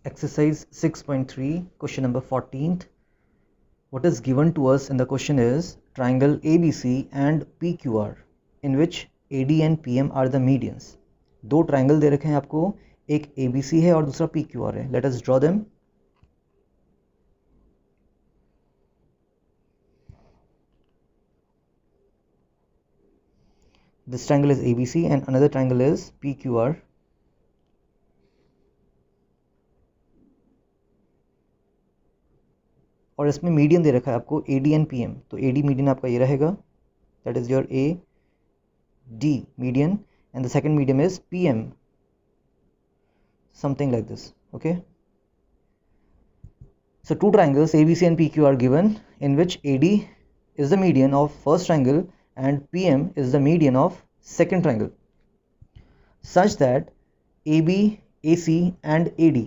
Exercise 6.3, question number 14th. What is given to us in the question is triangle ABC and PQR in which AD and PM are the medians. दो triangle दे रखे हैं आपको, एक ABC है और दूसरा PQR है. Let us draw them. This triangle is ABC and another triangle is PQR. और इसमें मीडियन दे रखा है आपको AD एंड PM. तो AD मीडियन आपका ये रहेगा, that is your AD median, and the second medium is PM, something like this. Okay, so two triangles ABC and PQ are given in which AD is the median of first triangle and PM is the median of second triangle, such that AB, AC and AD,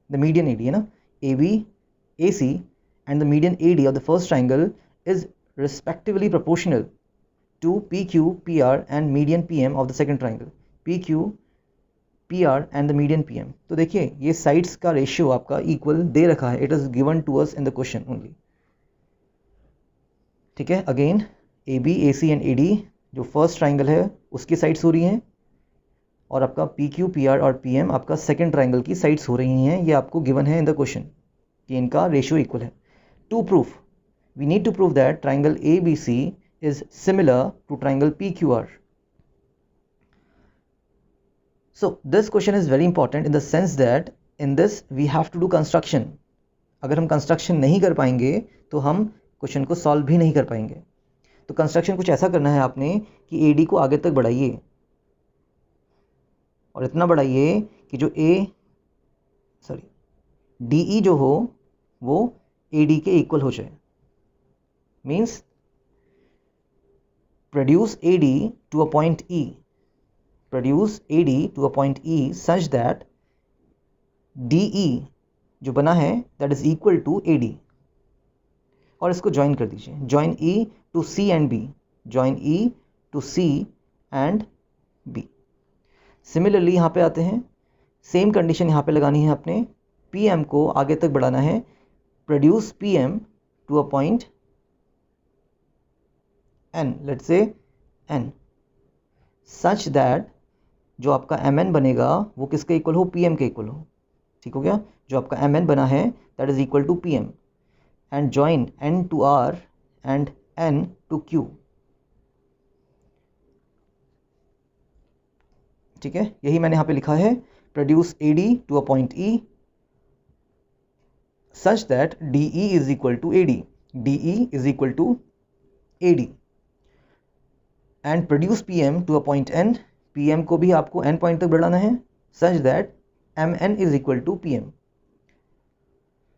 the median AD, AB, AC and the median AD of the first triangle is respectively proportional to PQ, PR and median PM of the second triangle, PQ, PR and the median PM. तो देखिए ये sides का ratio आपका equal दे रखा है, it is given to us in the question only. ठीक है, again AB, AC and AD जो फर्स्ट ट्राइंगल है उसकी साइड्स हो रही हैं और आपका PQ, PR और PM आपका सेकंड ट्राइंगल की साइड्स हो रही हैं. ये आपको गिवन है इन द क्वेश्चन कि इनका रेशियो इक्वल है. To proof we need to prove that triangle ABC is similar to triangle PQR. So this question is very important in the sense that in this we have to do construction. अगर हम construction नहीं कर पाएंगे तो हम question को solve भी नहीं कर पाएंगे. तो कंस्ट्रक्शन कुछ ऐसा करना है आपने कि AD को आगे तक बढ़ाइए और इतना बढ़ाइए कि जो DE जो हो वो AD के इक्वल हो जाए. Means produce AD to a point E, produce AD to a point E such that DE जो बना है that is equal to AD. और इसको ज्वाइन कर दीजिए, join E to C and B, join E to C and B. Similarly यहाँ पे आते हैं, सेम कंडीशन यहाँ पे लगानी है आपने, PM को आगे तक बढ़ाना है, produce PM to a point N, let's say N, such that जो आपका Mn बनेगा वो किसके इक्वल हो, PM के इक्वल हो. ठीक हो गया, जो आपका Mn बना है that is equal to PM and join N to R and N to Q. ठीक है, यही मैंने यहाँ पे लिखा है, produce AD to a point E such that DE is equal to AD, DE is equal to AD and produce PM to a point N, PM को भी आपको N पॉइंट तक बढ़ाना है such that Mn is equal to PM.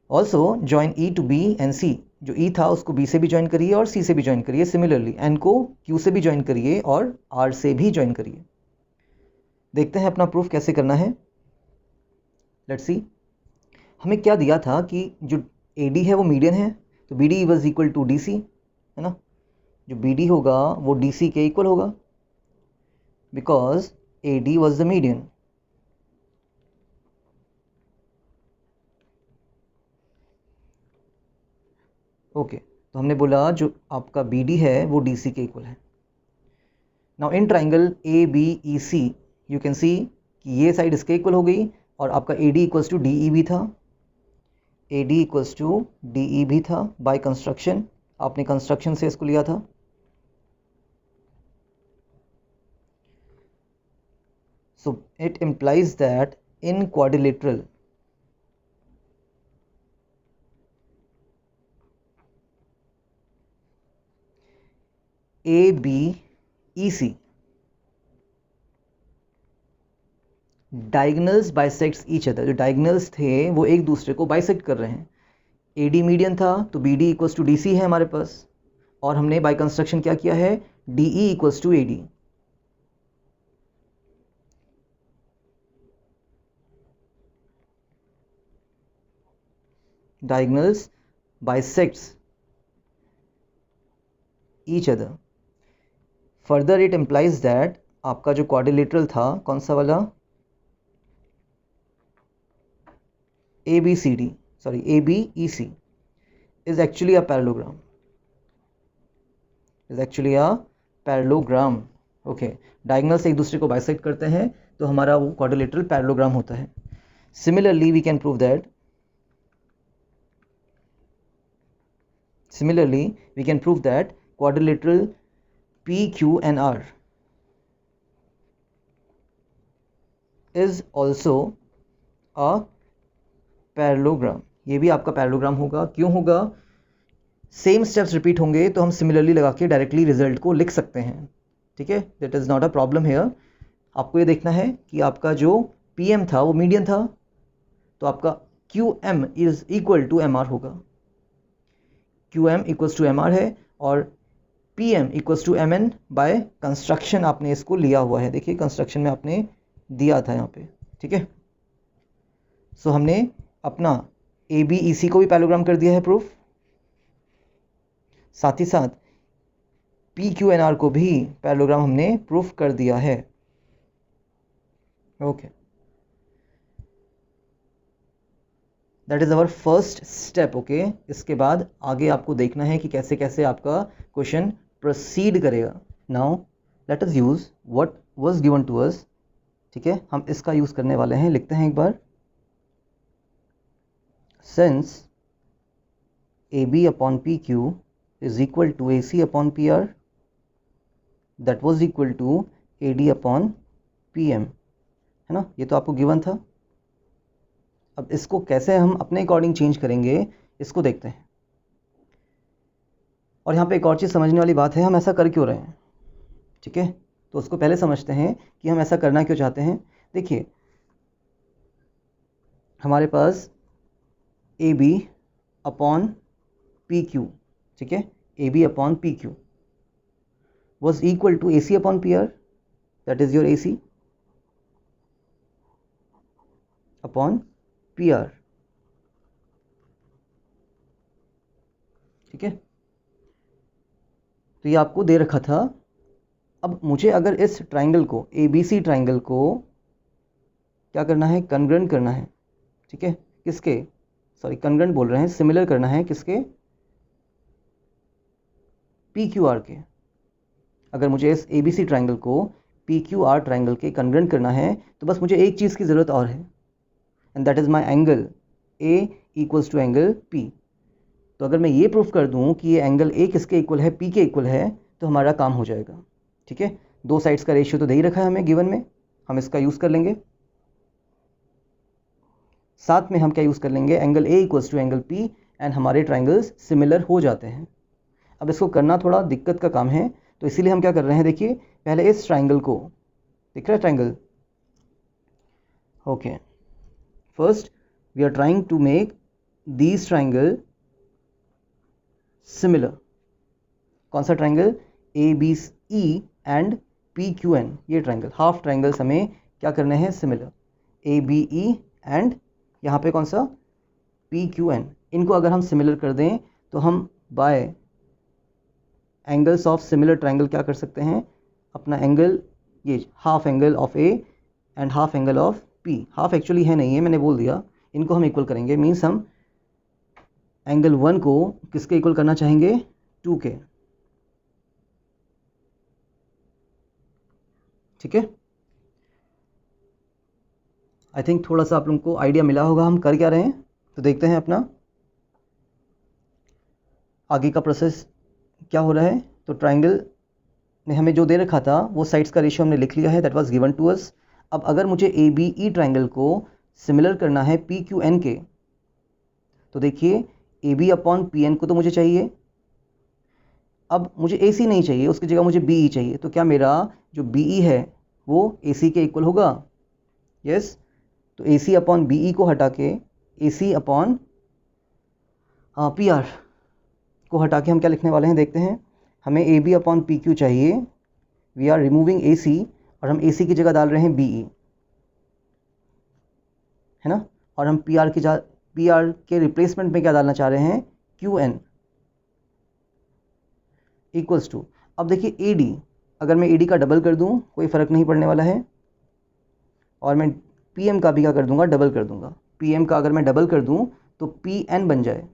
Also join E to B and C, जो E था उसको B से भी ज्वाइन करिए और C से भी ज्वाइन करिए. सिमिलरली N को Q से भी ज्वाइन करिए और R से भी ज्वाइन करिए. देखते हैं अपना प्रूफ कैसे करना है. लेट्स सी, हमें क्या दिया था कि जो AD है वो मीडियन है, तो BD was equal to DC, है ना. जो BD होगा वो DC के इक्वल होगा because AD was the median. Okay, तो हमने बोला जो आपका BD है वो DC के इक्वल है. Now in triangle ABEC you can see कि ये साइड इसके इक्वल हो गई और आपका AD इक्वल्स टू DE भी था, AD इक्वल्स टू DE भी था. बाय कंस्ट्रक्शन, आपने कंस्ट्रक्शन से इसको लिया था. So it implies that in quadrilateral ABEC diagonals bisects each other. जो डायगनल्स थे वो एक दूसरे को बाइसेक्ट कर रहे हैं. AD मीडियन था तो BD इक्वल्स टू DC है हमारे पास, और हमने बाय कंस्ट्रक्शन क्या किया है, DE equals to AD. diagonals bisects each other. Further it implies that आपका जो quadrilateral था कौन सा वाला, ABCD, sorry, ABEC is actually a parallelogram. Is actually a parallelogram. Okay, diagonal से एक दूसरे को बाइसेक्ट करते हैं तो हमारा वो क्वाड्रिलेटरल पैरेललोग्राम होता है. Similarly, we can prove that quadrilateral PQ and R is also a parallelogram. ये भी आपका पैरेललोग्राम होगा. क्यों होगा? सेम स्टेप्स रिपीट होंगे तो हम सिमिलरली लगा के डायरेक्टली रिजल्ट को लिख सकते हैं. ठीक है, that is not a problem here. आपको ये देखना है कि आपका जो PM था वो मीडियन था, तो आपका QM is equal to MR होगा. QM इक्वल्स टू MR है और PM equals to MN by construction आपने इसको लिया हुआ है. देखिए कंस्ट्रक्शन में आपने दिया था यहाँ पे. ठीक है, सो हमने अपना ABEC को भी पैरेललोग्राम कर दिया है प्रूफ. साथ ही साथ PQNR को भी पैरेललोग्राम हमने प्रूफ कर दिया है. Okay, that is our first step. Okay, इसके बाद आगे आपको देखना है कि कैसे कैसे आपका क्वेश्चन प्रोसीड करेगा. Now let us use what was given to us. ठीक है, हम इसका यूज करने वाले हैं. लिखते हैं एक बार. Since AB upon PQ is equal to AC upon PR, that was equal to AD upon PM, है ना. ये तो आपको गिवन था. अब इसको कैसे हम अपने अकॉर्डिंग चेंज करेंगे इसको देखते हैं. और यहाँ पे एक और चीज़ समझने वाली बात है, हम ऐसा कर क्यों रहे हैं. ठीक है, तो उसको पहले समझते हैं कि हम ऐसा करना क्यों चाहते हैं. देखिए हमारे पास AB अपॉन PQ, ठीक है, AB upon PQ was equal to AC upon PR, that is your AC upon PR. ठीक है, तो ये आपको दे रखा था. अब मुझे अगर इस ट्राइंगल को ABC ट्राइंगल को क्या करना है, कन्ग्रेंट करना है. ठीक है, किसके, सॉरी कन्ग्रेंट बोल रहे हैं, सिमिलर करना है किसके, PQR के. अगर मुझे इस ABC ट्राइंगल को PQR ट्राइंगल के कन्ग्रेंट करना है तो बस मुझे एक चीज़ की ज़रूरत और है, and that is my angle A equals to angle P. तो अगर मैं ये प्रूफ कर दूं कि ये एंगल A किसके इक्वल है, P के इक्वल है, तो हमारा काम हो जाएगा. ठीक है, दो साइड्स का रेशियो तो दे ही रखा है हमें गिवन में, हम इसका यूज़ कर लेंगे. साथ में हम क्या यूज़ कर लेंगे, angle A equals to angle P, and हमारे ट्राइंगल्स सिमिलर हो जाते हैं. अब इसको करना थोड़ा दिक्कत का काम है, तो इसीलिए हम क्या कर रहे हैं. देखिए पहले इस ट्राइंगल को, दिख रहा है triangle. Okay, first we are trying to make these triangle similar. कौन सा ट्राइंगल, ABE एंड PQN. ये ट्राइंगल, हाफ ट्राइंगल्स हमें क्या करने हैं, सिमिलर. ABE एंड यहाँ पे कौन सा, PQN. इनको अगर हम सिमिलर कर दें तो हम by angles of similar triangle क्या कर सकते हैं, अपना एंगल, ये half angle of A and half angle of P. Half actually है नहीं है, मैंने बोल दिया. इनको हम इक्वल करेंगे, मीन्स हम एंगल 1 को किसके इक्वल करना चाहेंगे, 2 के. ठीक है, आई थिंक थोड़ा सा आप लोगों को आइडिया मिला होगा हम कर क्या रहे हैं. तो देखते हैं अपना आगे का प्रोसेस क्या हो रहा है. तो ट्राइंगल ने हमें जो दे रखा था वो साइड्स का रेशियो हमने लिख लिया है, that was given to us. अब अगर मुझे ABE ट्राइंगल को सिमिलर करना है PQN के, तो देखिए AB अपॉन PN को तो मुझे चाहिए. अब मुझे AC नहीं चाहिए, उसकी जगह मुझे BE चाहिए. तो क्या मेरा जो BE है वो AC के इक्वल होगा, यस. तो AC अपॉन BE को हटा के AC अपॉन PR को हटा के हम क्या लिखने वाले हैं, देखते हैं. हमें AB अपॉन PQ चाहिए, वी आर रिमूविंग AC, और हम AC की जगह डाल रहे हैं BE, है ना. और हम PR के रिप्लेसमेंट में क्या डालना चाह रहे हैं, QN इक्वल्स टू. अब देखिए AD, अगर मैं AD का डबल कर दूं कोई फ़र्क नहीं पड़ने वाला है, और मैं PM का भी क्या कर दूंगा, डबल कर दूंगा. पी एम का अगर मैं डबल कर दूं तो पी एन बन जाए,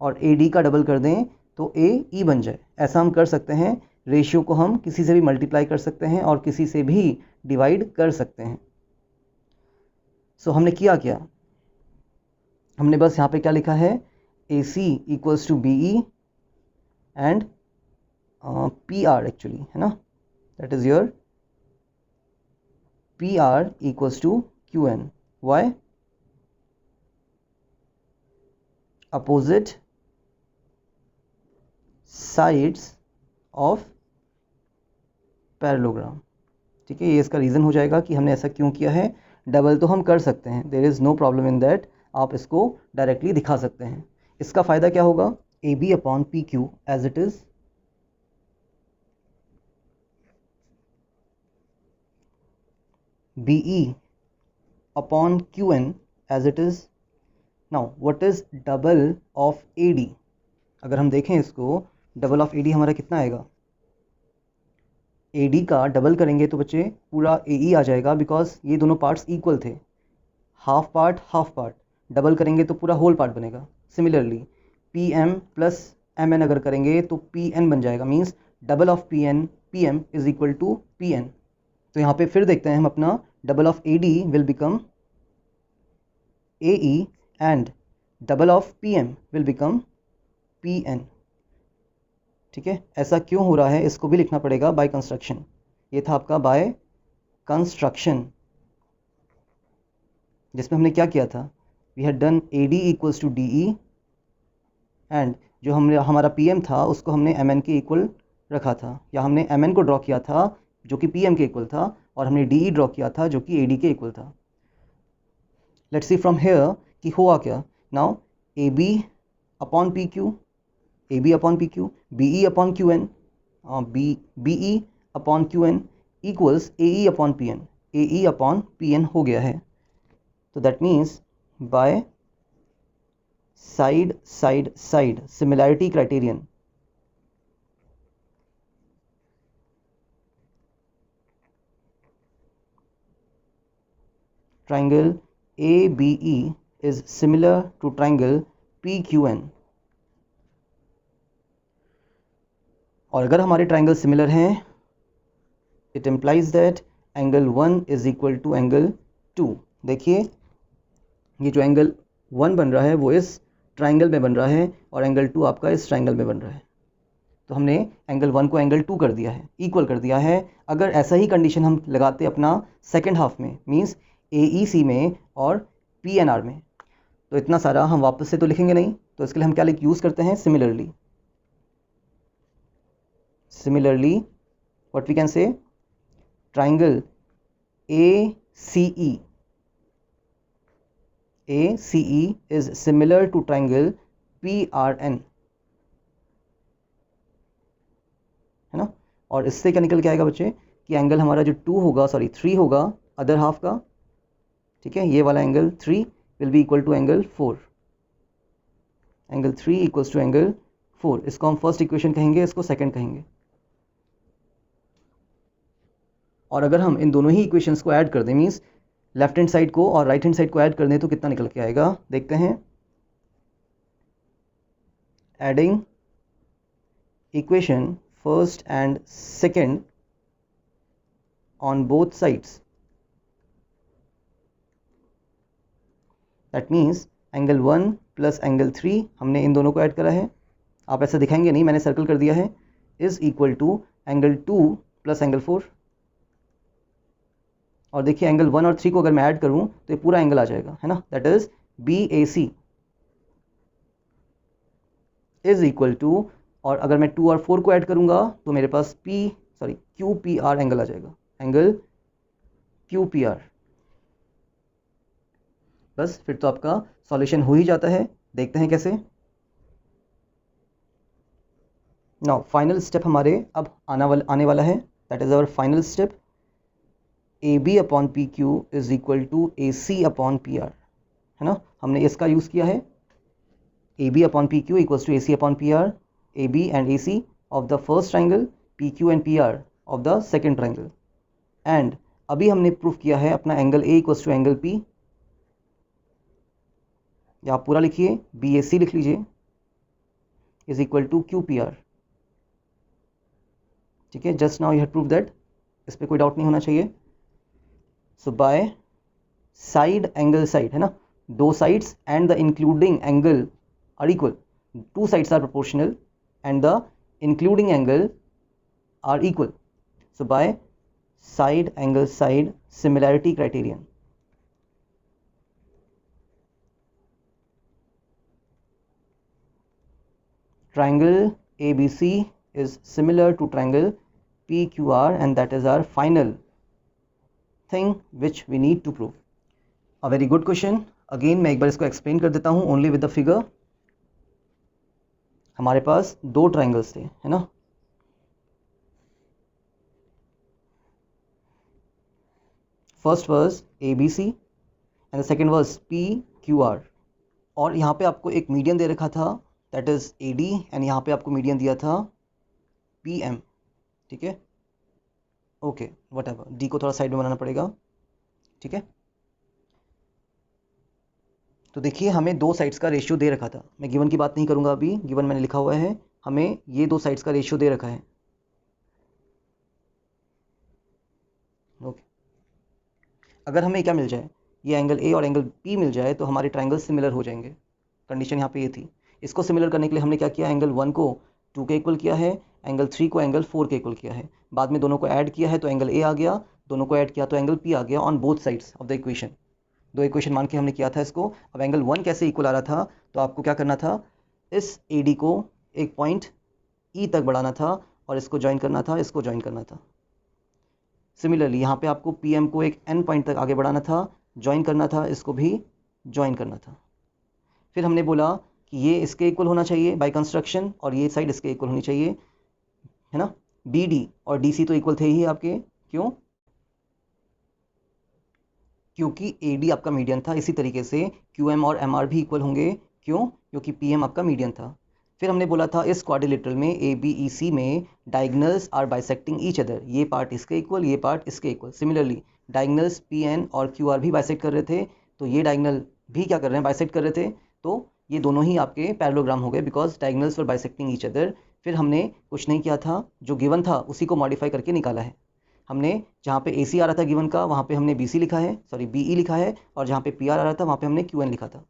और ए डी का डबल कर दें तो ए ई बन जाए। ऐसा हम कर सकते हैं। रेशियो को हम किसी से भी मल्टीप्लाई कर सकते हैं और किसी से भी डिवाइड कर सकते हैं। सो हमने किया क्या, हमने बस यहाँ पे क्या लिखा है, A C equals to B E and P R actually, है ना, that is your P R equals to Q N. Why, opposite sides of parallelogram. ठीक है, ये इसका रीज़न हो जाएगा कि हमने ऐसा क्यों किया है। डबल तो हम कर सकते हैं, there is no problem in that, आप इसको डायरेक्टली दिखा सकते हैं। इसका फ़ायदा क्या होगा, A B upon P Q as it is B E upon Q N as it is. Now what is double of A D, अगर हम देखें इसको, डबल ऑफ ए डी हमारा कितना आएगा, ए डी का डबल करेंगे तो बच्चे पूरा ए ई आ जाएगा, बिकॉज ये दोनों पार्ट्स इक्वल थे, हाफ पार्ट, डबल करेंगे तो पूरा होल पार्ट बनेगा। Similarly P M plus M N अगर करेंगे तो पी एन बन जाएगा, means double of P M is equal to P N. तो यहाँ पे फिर देखते हैं हम अपना, double of A D will become A E and double of P M will become P N. ठीक है, ऐसा क्यों हो रहा है इसको भी लिखना पड़ेगा बाय कंस्ट्रक्शन। ये था आपका बाय कंस्ट्रक्शन, जिसमें हमने क्या किया था, we had done A D equals to D E and जो हमने हमारा पी एम था उसको हमने एम एन के इक्वल रखा था, या हमने एम एन को ड्रॉ किया था जो कि पी एम के इक्वल था, और हमने डी ई ड्रॉ किया था जो कि ए डी के इक्वल था। लेट्स सी फ्रॉम हेयर कि हुआ क्या। Now A B upon P Q, A B upon P Q, B E upon Q N, B E upon Q N equals A E upon P N, A E upon P N हो गया है। तो that means by side similarity criterion, triangle ABE is similar to triangle PQN। और अगर हमारे triangle similar हैं, it implies that angle 1 is equal to angle 2। देखिए ये जो एंगल 1 बन रहा है वो इस ट्राइंगल में बन रहा है, और एंगल 2 आपका इस ट्राइंगल में बन रहा है। तो हमने एंगल 1 को एंगल 2 कर दिया है, इक्वल कर दिया है। अगर ऐसा ही कंडीशन हम लगाते अपना सेकेंड हाफ में, मीन्स AEC में और PNR में, तो इतना सारा हम वापस से तो लिखेंगे नहीं। तो इसके लिए हम क्या यूज़ करते हैं, similarly what we can say, triangle ACE is similar to triangle PRN, है ना। और इससे क्या निकल के आएगा बच्चे कि एंगल हमारा जो 2 होगा, सॉरी 3 होगा अदर हाफ का, ठीक है, ये वाला angle 3 will be equal to angle 4, angle 3 equals to angle 4। इसको हम फर्स्ट इक्वेशन कहेंगे, इसको सेकंड कहेंगे। और अगर हम इन दोनों ही इक्वेशंस को ऐड कर दें, मीन्स लेफ्ट हैंड साइड को और राइट हैंड साइड को ऐड कर दें, तो कितना निकल के आएगा, देखते हैं। Adding equation first and second on both sides, that means angle 1 plus angle 3 हमने इन दोनों को ऐड करा है, आप ऐसा दिखाएंगे नहीं, मैंने सर्कल कर दिया है, is equal to angle 2 plus angle 4। और देखिए एंगल 1 और 3 को अगर मैं ऐड करूं तो ये पूरा एंगल आ जाएगा, है ना, that is BAC is equal to, और अगर मैं 2 और 4 को ऐड करूंगा तो मेरे पास QPR एंगल आ जाएगा, एंगल QPR। बस फिर तो आपका सॉल्यूशन हो ही जाता है। देखते हैं कैसे। नाउ फाइनल स्टेप हमारे अब आने वाला है, that is our final step. AB upon PQ is equal to AC upon PR, है ना, हमने इसका यूज़ किया है। AB upon PQ equals to AC upon PR, AB and AC of the first triangle, PQ and PR of the second triangle. And अभी हमने proof किया है अपना angle A equals to angle P, या आप पूरा लिखिए, BAC लिख लीजिए, इज इक्वल टू QPR। ठीक है, just now you have prove that, इस पर कोई डाउट नहीं होना चाहिए। So by side angle side, है ना, दो sides and the including angle are equal, two sides are proportional and the including angle are equal. So by side angle side similarity criterion, triangle ABC is similar to triangle PQR and that is our final thing which we need to prove. A very good question. Again मैं एक बार इसको explain कर देता हूँ only with the figure. हमारे पास दो triangles थे, है ना, first was ABC and the second was PQR, और यहाँ पे आपको एक मीडियन दे रखा था दैट इज AD एंड यहाँ पे आपको मीडियन दिया था PM। ठीक है, ओके वट एवर, डी को थोड़ा साइड में बनाना पड़ेगा। ठीक है, तो देखिए हमें दो साइड्स का रेशियो दे रखा था, मैं गिवन की बात नहीं करूंगा अभी, गिवन मैंने लिखा हुआ है, हमें ये दो साइड्स का रेशियो दे रखा है। ओके, अगर हमें क्या मिल जाए, ये एंगल A और एंगल P मिल जाए तो हमारे ट्राइंगल सिमिलर हो जाएंगे। कंडीशन यहाँ पे ये थी। इसको सिमिलर करने के लिए हमने क्या किया, एंगल 1 को 2 के इक्वल किया है, एंगल 3 को एंगल 4 के इक्वल किया है, बाद में दोनों को ऐड किया है तो एंगल A आ गया, दोनों को ऐड किया तो एंगल P आ गया on both sides of the equation. दो इक्वेशन मान के हमने किया था इसको। अब एंगल 1 कैसे इक्वल आ रहा था, तो आपको क्या करना था, इस AD को एक पॉइंट E तक बढ़ाना था और इसको ज्वाइन करना था, इसको ज्वाइन करना था। सिमिलरली यहाँ पे आपको PM को एक N पॉइंट तक आगे बढ़ाना था, ज्वाइन करना था, इसको भी ज्वाइन करना था। फिर हमने बोला कि ये इसके इक्वल होना चाहिए बाय कंस्ट्रक्शन और ये साइड इसके इक्वल होनी चाहिए, है ना। BD और DC तो इक्वल थे ही आपके, क्यों, क्योंकि AD आपका मीडियन था। इसी तरीके से QM और MR भी इक्वल होंगे, क्यों, क्योंकि PM आपका मीडियन था। फिर हमने बोला था इस क्वाड्रिलेटरल में ABEC में diagonals are bisecting each other, ये पार्ट इसके इक्वल, ये पार्ट इसके इक्वल। सिमिलरली डायगोनल्स PN और QR भी बाइसेक्ट कर रहे थे, तो ये डायगोनल भी क्या कर रहे हैं, बाइसेक्ट कर रहे थे, तो ये दोनों ही आपके पैरेललोग्राम हो गए because diagonals were bisecting each other. फिर हमने कुछ नहीं किया था, जो गिवन था उसी को मॉडिफाई करके निकाला है हमने। जहाँ पे AC आ रहा था गिवन का, वहाँ पे हमने BC लिखा है, सॉरी BE लिखा है, और जहाँ पे PR आ रहा था वहाँ पे हमने QN लिखा था।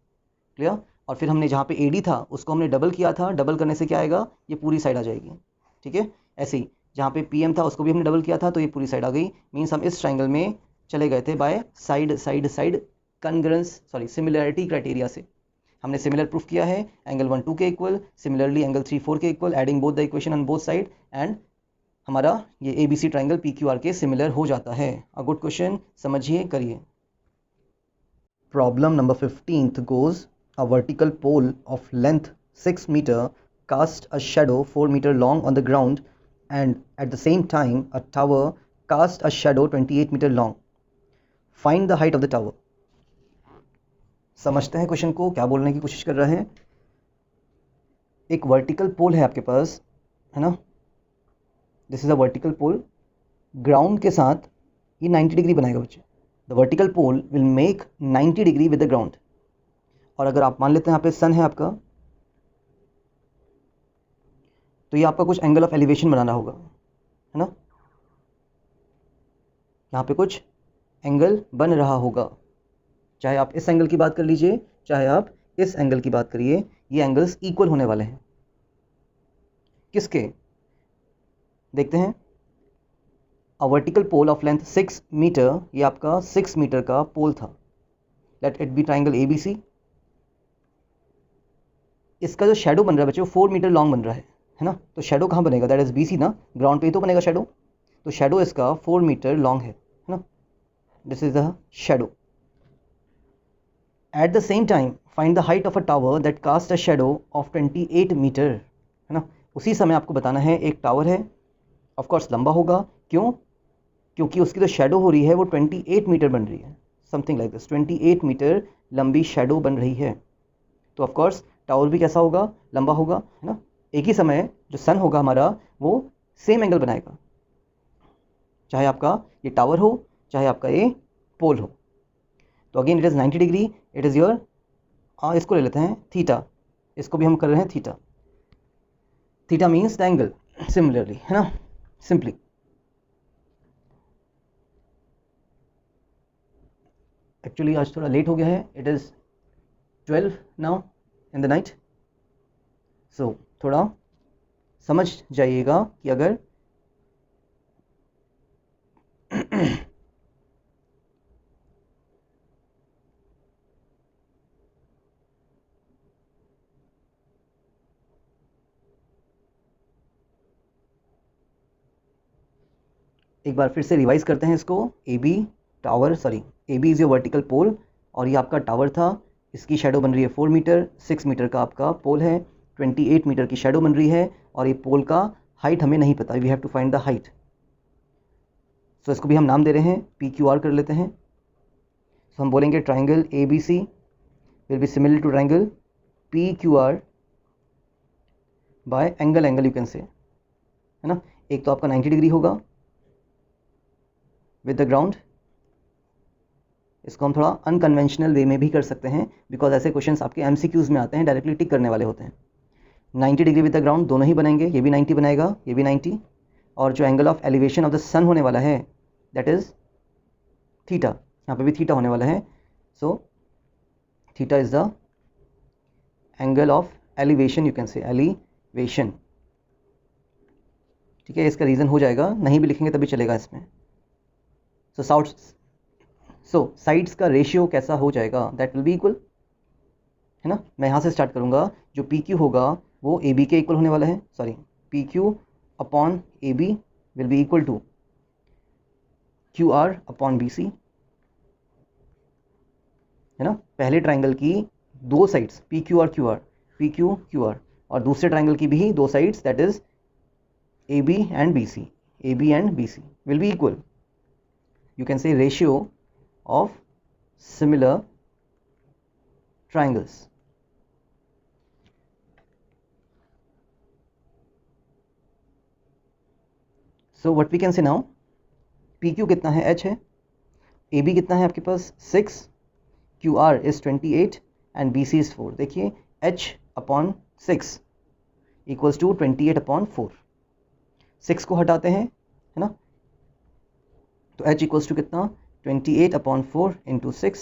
क्लियर। और फिर हमने जहाँ पे AD था उसको हमने डबल किया था, डबल करने से क्या आएगा, ये पूरी साइड आ जाएगी। ठीक है, ऐसे ही जहाँ पे PM था उसको भी हमने डबल किया था तो ये पूरी साइड आ गई। मीन्स हम इस ट्राइंगल में चले गए थे by side side side congruence, sorry similarity criteria से। हमने सिमिलर प्रूफ किया है, एंगल 1 2 के इक्वल, सिमिलरली एंगल 3 4 के equal, adding both the equation on both side, and हमारा ये ABC ट्राइंगल PQR के सिमिलर हो जाता है। अ गुड क्वेश्चन, समझिए, करिए। Problem number 15 goes, a vertical pole of length 6 meter cast a shadow 4 meter long on the ground and at the same time a tower cast a shadow 28 meter long. Find the height of the tower. समझते हैं question को, क्या बोलने की कोशिश कर रहा है। एक वर्टिकल पोल है आपके पास, है ना, this is a vertical pole, ground के साथ ये 90 डिग्री बनाएगा बच्चे। The vertical pole will make 90 degree with the ground. और अगर आप मान लेते हैं यहाँ पे सन है आपका, तो ये आपका कुछ एंगल ऑफ एलिवेशन बनाना होगा, है ना, यहाँ पे कुछ एंगल बन रहा होगा, चाहे आप इस एंगल की बात कर लीजिए चाहे आप इस एंगल की बात करिए, ये एंगल्स इक्वल होने वाले हैं। किसके, देखते हैं। A vertical pole of length 6 metre, ये आपका 6 मीटर का पोल था। Let it be triangle ABC। इसका जो शेडो बन रहा है बच्चे वो 4 मीटर लॉन्ग बन रहा है ना, तो शेडो कहाँ बनेगा, दैट इज BC ना, ग्राउंड पे ही तो बनेगा शेडो, तो शेडो इसका 4 मीटर लॉन्ग है ना, this is the shadow. At the same time find the height of a tower that cast a shadow of 28 metre, है ना। उसी समय आपको बताना है एक टावर है, ऑफकोर्स लंबा होगा, क्यों, क्योंकि उसकी जो शेडो हो रही है वो 28 मीटर बन रही है, समथिंग लाइक दिस, 28 मीटर लंबी शेडो बन रही है, तो ऑफकोर्स टावर भी कैसा होगा, लंबा होगा, है ना। एक ही समय जो सन होगा हमारा वो सेम एंगल बनाएगा, चाहे आपका ये टावर हो चाहे आपका ये पोल हो। तो again it is 90 degree, it is your इसको ले लेते हैं थीटा, इसको भी हम कर रहे हैं theta. Theta means the angle similarly, है ना, सिंपली। एक्चुअली आज थोड़ा लेट हो गया है, it is 12 now in the night, so थोड़ा समझ जाइएगा कि अगर एक बार फिर से रिवाइज करते हैं इसको। A B tower, sorry, A B is your vertical pole, और ये आपका टावर था, इसकी शेडो बन रही है 4 मीटर, 6 मीटर का आपका पोल है, 28 मीटर की शेडो बन रही है, और ये पोल का हाइट हमें नहीं पता, we have to find the height. So इसको भी हम नाम दे रहे हैं, पी क्यू आर कर लेते हैं। सो हम बोलेंगे triangle A B C will be similar to triangle P Q R by angle you can say, है ना। एक तो आपका 90 डिग्री होगा विद द ग्राउंड, इसको हम थोड़ा अनकन्वेंशनल वे में भी कर सकते हैं, बिकॉज ऐसे क्वेश्चंस आपके एमसीक्यूज में आते हैं, डायरेक्टली टिक करने वाले होते हैं। 90 डिग्री विद द ग्राउंड दोनों ही बनेंगे, ये भी 90 बनाएगा, ये भी 90, और जो angle of elevation of the sun होने वाला है दैट इज थीटा, यहाँ पे भी थीटा होने वाला है। So theta is the angle of elevation, you can से एलिवेशन, ठीक है। इसका रीज़न हो जाएगा, नहीं भी लिखेंगे तभी चलेगा इसमें। सो साइड्स का रेशियो कैसा हो जाएगा, दैट विल बी इक्वल, है ना। मैं यहाँ से स्टार्ट करूँगा, जो पी क्यू होगा वो ए बी के इक्वल होने वाला है, sorry, P Q upon A B will be equal to Q R upon B C, है ना। पहले ट्राइंगल की दो sides P Q R Q R, P Q Q R, और दूसरे ट्राइंगल की भी दो sides that is A B and B C, A B and B C will be equal, you can say ratio of similar triangles. So what we can say now, PQ कितना है, H है, AB कितना है आपके पास 6, QR is 28 and BC is 4। देखिए H upon 6 equals to 28 upon 4, 6 को हटाते हैं, है ना, तो H इक्वल्स टू कितना 28 upon 4 into 6,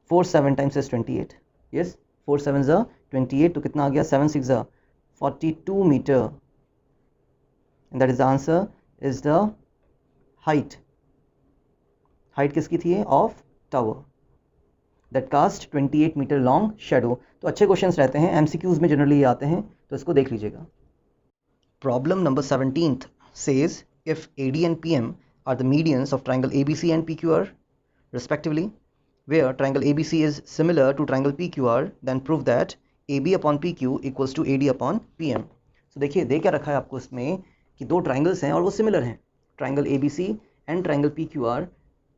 4 7 times is 28, yes 4 7 ज़ा 28, तो कितना आ गया 7 6 ज़ा 42 metre, and that is the answer is the height. Height किसकी थी, of tower that cast 28 metre long shadow. तो अच्छे क्वेश्चंस रहते हैं, एमसीक्यूज में जनरली ये आते हैं, तो इसको देख लीजिएगा। Problem number 17th says if AD and PM are the medians of triangle ABC and PQR respectively, where triangle ABC is similar to triangle PQR, then prove that AB upon PQ equals to AD upon PM। So देखिए दे क्या रखा है आपको इसमें कि दो triangles हैं और वो सिमिलर हैं, triangle ABC and triangle PQR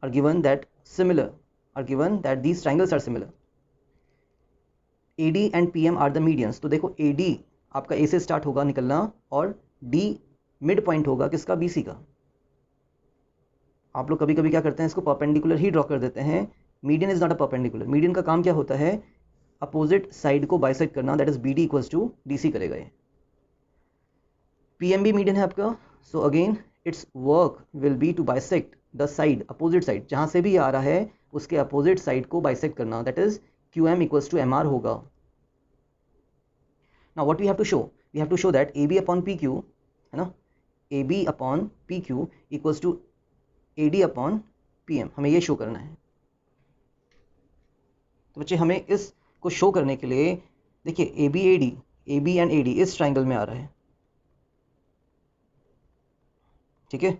are given that similar, are given that these triangles are similar, AD and PM are the medians। तो देखो AD आपका A से स्टार्ट होगा निकलना, और D मिड पॉइंट होगा किसका, BC का। आप लोग कभी कभी क्या करते हैं, इसको परपेंडिकुलर ही ड्रॉ कर देते हैं, median is not a perpendicular. Median का काम क्या होता है, अपोजिट साइड को बाइसेक्ट करना, that is BD equals to DC करेगा ये। PM भी मीडियन है आपका, so again its work will be to bisect the side, opposite side जहां से भी आ रहा है उसके अपोजिट साइड को बाइसेक्ट करना, that is QM equals to MR होगा। Now what we have to show, we have to show that AB upon PQ, है ना, AB upon PQ equals to AD upon PM, हमें ये show करना है। तो बच्चे हमें इसको शो करने के लिए देखिए AB एंड AD इस ट्राइंगल में आ रहा है, ठीक है,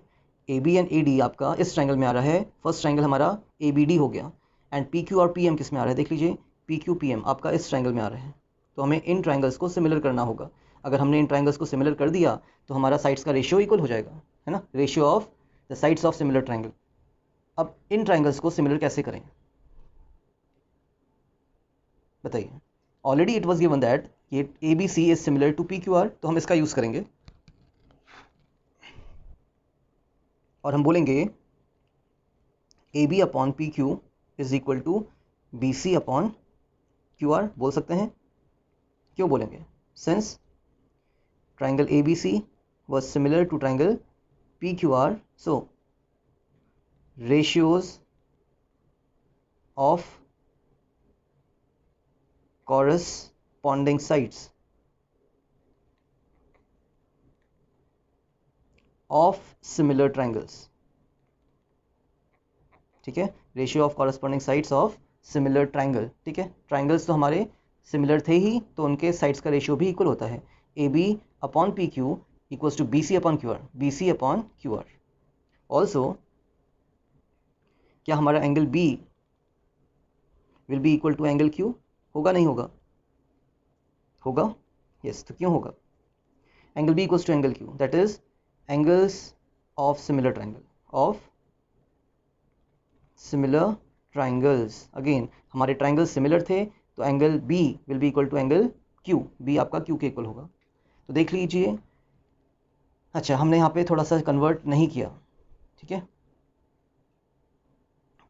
AB एंड AD आपका इस ट्राइंगल में आ रहा है, फर्स्ट ट्राइंगल हमारा ABD हो गया, एंड PQ और PM किस में आ रहा है, देख लीजिए PQ PM आपका इस ट्राइंगल में आ रहा है। तो हमें इन ट्राइंगल्स को सिमिलर करना होगा, अगर हमने इन ट्राइंगल्स को सिमिलर कर दिया तो हमारा साइड्स का रेशियो इक्वल हो जाएगा, है ना, ratio of the sides of similar triangle. अब इन ट्राइंगल्स को सिमिलर कैसे करें बताइए। Already it was given that ये ABC is similar to PQR, तो हम इसका यूज करेंगे और हम बोलेंगे AB upon PQ is equal to BC upon Q R बोल सकते हैं। क्यों बोलेंगे? Since triangle A B C was similar to triangle P Q R, so ratios of corresponding sides of similar triangles, ठीक है, ratio of corresponding sides of similar triangle, ठीक है, triangles तो हमारे सिमिलर थे ही, तो उनके साइड्स का रेशियो भी इक्वल होता है। A B upon P Q equals to B C upon Q R, B C upon Q R. Also क्या हमारा angle B will be equal to angle Q? होगा नहीं होगा? होगा, यस। तो क्यों होगा? Angle B equals to angle Q, that is angles of similar triangle, of similar triangles. Again हमारे ट्राइंगल सिमिलर थे, तो angle B will be equal to angle Q, B आपका क्यू के इक्वल होगा। तो देख लीजिए, अच्छा हमने यहाँ पे थोड़ा सा कन्वर्ट नहीं किया, ठीक है,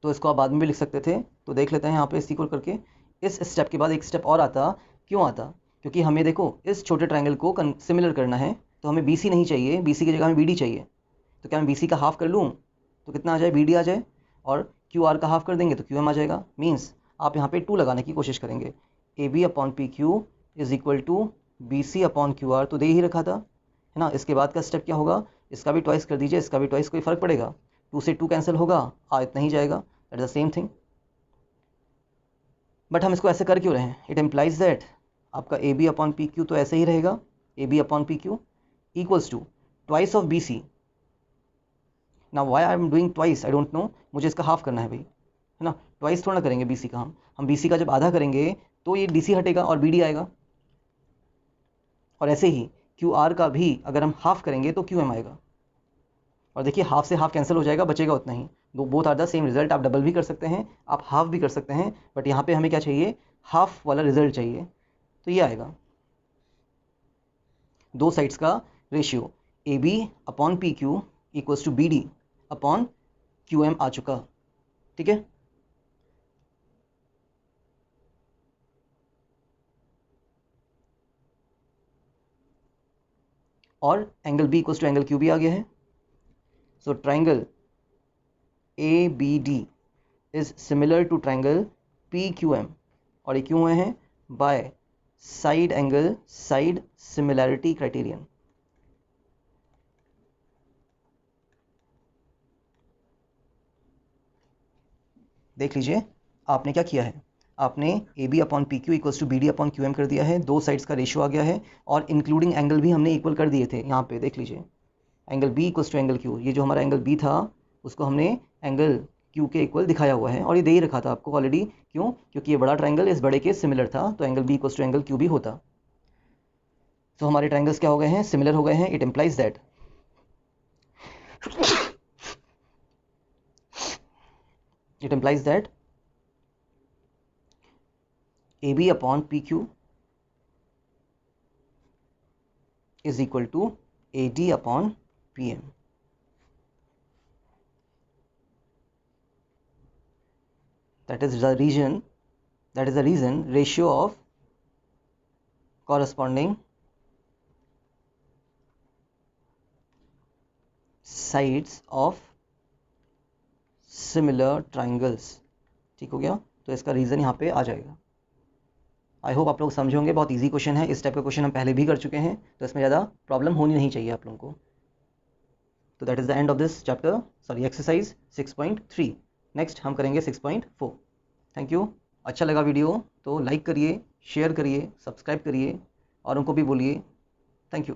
तो इसको आप बाद में भी लिख सकते थे। तो देख लेते हैं यहाँ पे इस इक्वल करके, इस स्टेप के बाद एक स्टेप और आता। क्यों आता? क्योंकि हमें देखो इस छोटे ट्राइंगल को सिमिलर करना है, तो हमें बी सी नहीं चाहिए, बी सी की जगह हमें बी डी चाहिए। तो क्या मैं बी सी का हाफ कर लूँ तो कितना आ जाए? बी डी आ जाए, और क्यू आर का हाफ कर देंगे तो क्यू एम आ जाएगा। मीन्स आप यहाँ पे 2 लगाने की कोशिश करेंगे, A B upon P Q is equal to B C upon Q R, तो दे ही रखा था, है ना। इसके बाद का स्टेप क्या होगा? इसका भी ट्वाइस कर दीजिए, इसका भी ट्वाइस, कोई फ़र्क पड़ेगा? 2 से 2 कैंसिल होगा, इतना ही जाएगा, that is the same thing. But हम इसको ऐसे कर क्यों रहे हैं? इट एम्प्लाइज दैट आपका A B upon P Q तो ऐसे ही रहेगा, A B upon P Q equals to twice of B C. ना why I am doing twice, I don't know, मुझे इसका हाफ करना है भाई, है ना। ट्वाइस थोड़ा ना करेंगे बी सी का, हम बी सी का जब आधा करेंगे तो ये डी सी हटेगा और बी डी आएगा। और ऐसे ही क्यू आर का भी अगर हम हाफ करेंगे तो क्यू एम आएगा। और देखिए हाफ से हाफ कैंसिल हो जाएगा, बचेगा उतना ही। दो both are the same result. आप डबल भी कर सकते हैं, आप हाफ भी कर सकते हैं, बट यहाँ पे हमें क्या चाहिए? हाफ वाला रिजल्ट चाहिए, तो ये आएगा दो साइड्स का ratio, A B upon P Q equals to B D upon Q M आ चुका, ठीक है। और angle B equals to angle Q भी आ गया है। So triangle A B D is similar to triangle P Q M, और ये क्यों हुए हैं? By side angle side similarity criterion. देख लीजिए आपने क्या किया है, आपने A B upon P Q equals to B D upon Q M कर दिया है, दो साइड्स का रेशियो आ गया है, और इंक्लूडिंग एंगल भी हमने इक्वल कर दिए थे। यहाँ पे देख लीजिए angle B equals to angle Q, ये जो हमारा एंगल बी था उसको हमने एंगल क्यू के इक्वल दिखाया हुआ है, और ये दे ही रखा था आपको ऑलरेडी। क्यों? क्योंकि ये बड़ा ट्राइंगल इस बड़े के सिमिलर था, तो angle B equals to angle Q भी होता। तो हमारे ट्राइंगल्स क्या हो गए हैं? सिमिलर हो गए हैं। It implies that A B upon P Q is equal to AD upon PM. That is the reason ratio of corresponding sides of similar triangles, ठीक हो गया। तो इसका रीज़न यहाँ पे आ जाएगा। आई होप आप लोग समझे होंगे, बहुत इजी क्वेश्चन है। इस टाइप का क्वेश्चन हम पहले भी कर चुके हैं, तो इसमें ज़्यादा प्रॉब्लम होनी नहीं चाहिए आप लोगों को। तो that is the end of this chapter, sorry exercise 6.3। Next हम करेंगे 6.4। Thank you. अच्छा लगा वीडियो तो लाइक करिए, शेयर करिए, सब्सक्राइब करिए, और उनको भी बोलिए। Thank you.